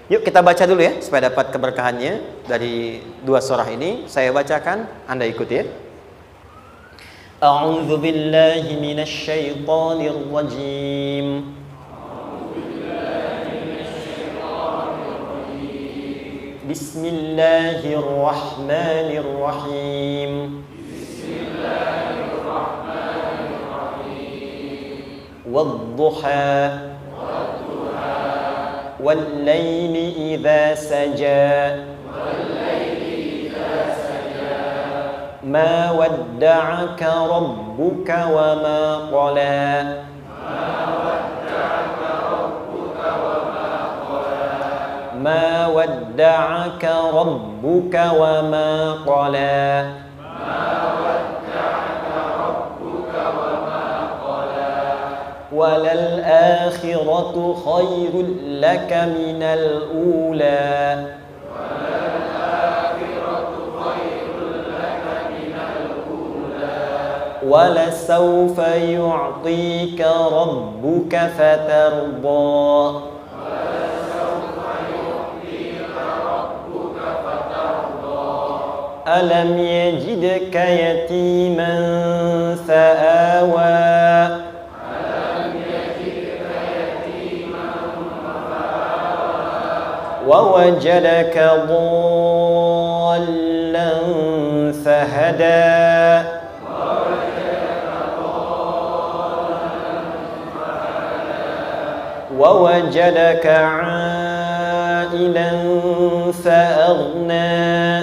Yuk kita baca dulu ya supaya dapat keberkahannya dari dua surah ini. Saya bacakan, Anda ikuti ya. A'udzu billahi minasy syaithanir rajim. Bismillahirrahmanirrahim. Wadduha والليل إذا سجى ما ودعك ربك وما قلى ما ودعك ربك وما قلى وللآخرة خير لك من الأولى ولسوف يعطيك ربك فترضى ألم يجدك يتيما فآوى ووجدك ضالا فهدى ووجدك عائلا فأغنى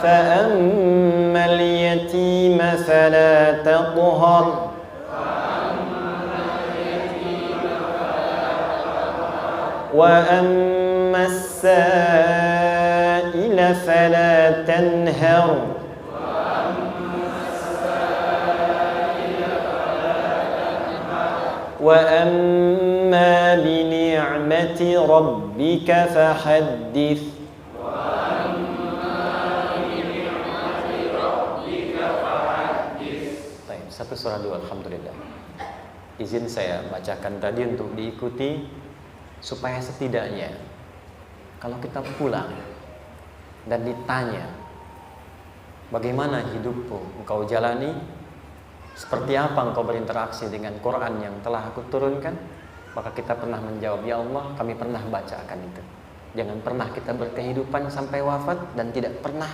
فأما اليتيم فلا تقهر وأما السائل فلا تنهر وأما بنعمة ربك فحدث. Satu surah dua, alhamdulillah. Izin saya bacakan tadi untuk diikuti supaya setidaknya kalau kita pulang dan ditanya bagaimana hidupmu engkau jalani, seperti apa engkau berinteraksi dengan Quran yang telah aku turunkan, maka kita pernah menjawab, ya Allah, kami pernah bacakan itu. Jangan pernah kita berkehidupan sampai wafat dan tidak pernah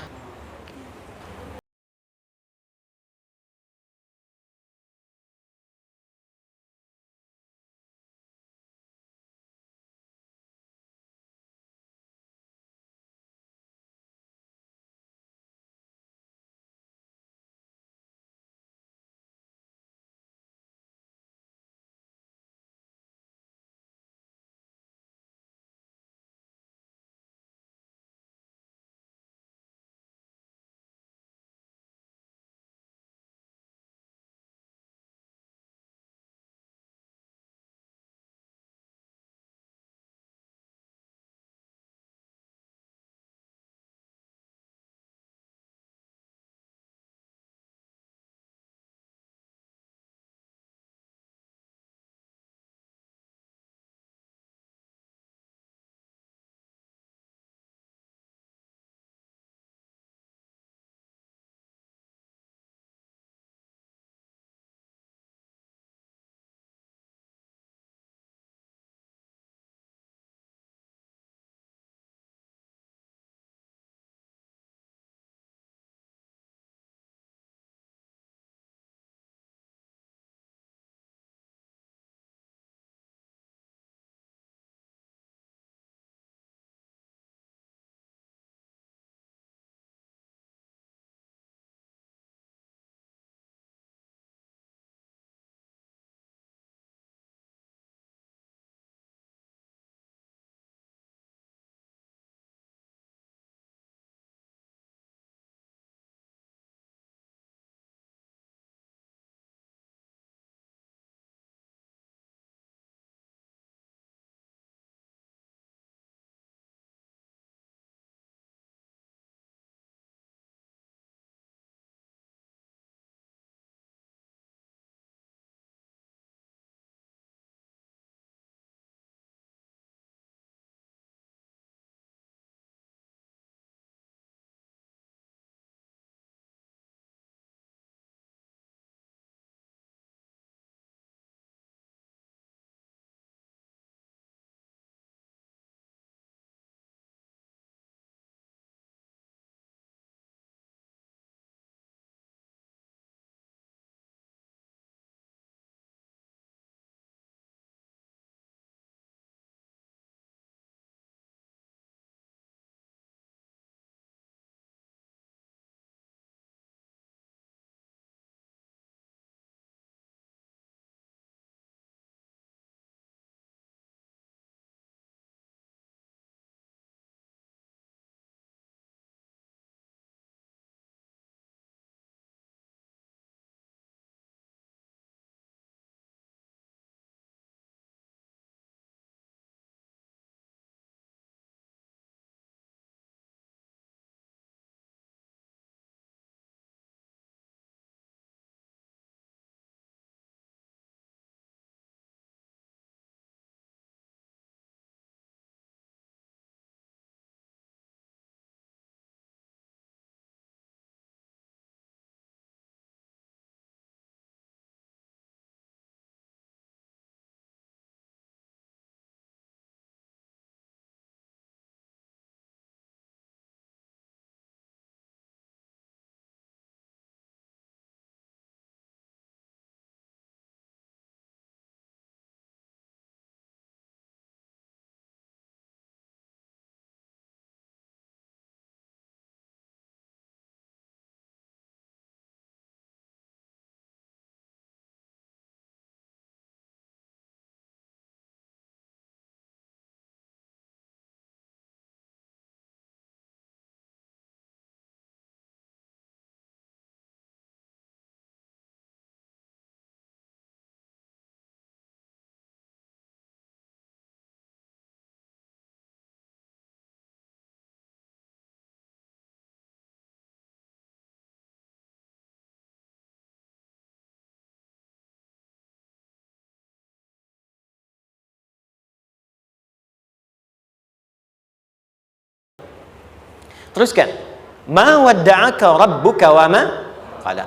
Teruskan. Ma wadda'aka rabbuka wa ma qala.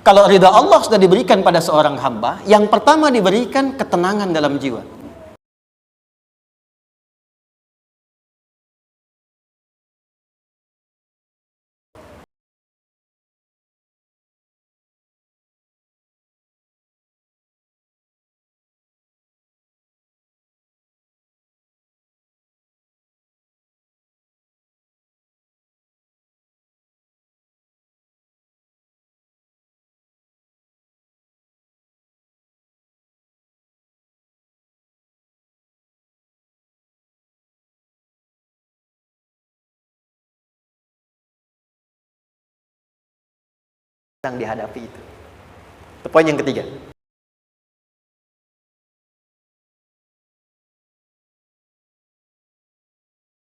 Kalau ridha Allah sudah diberikan pada seorang hamba, yang pertama diberikan ketenangan dalam jiwa. Yang dihadapi itu. Poin yang ketiga.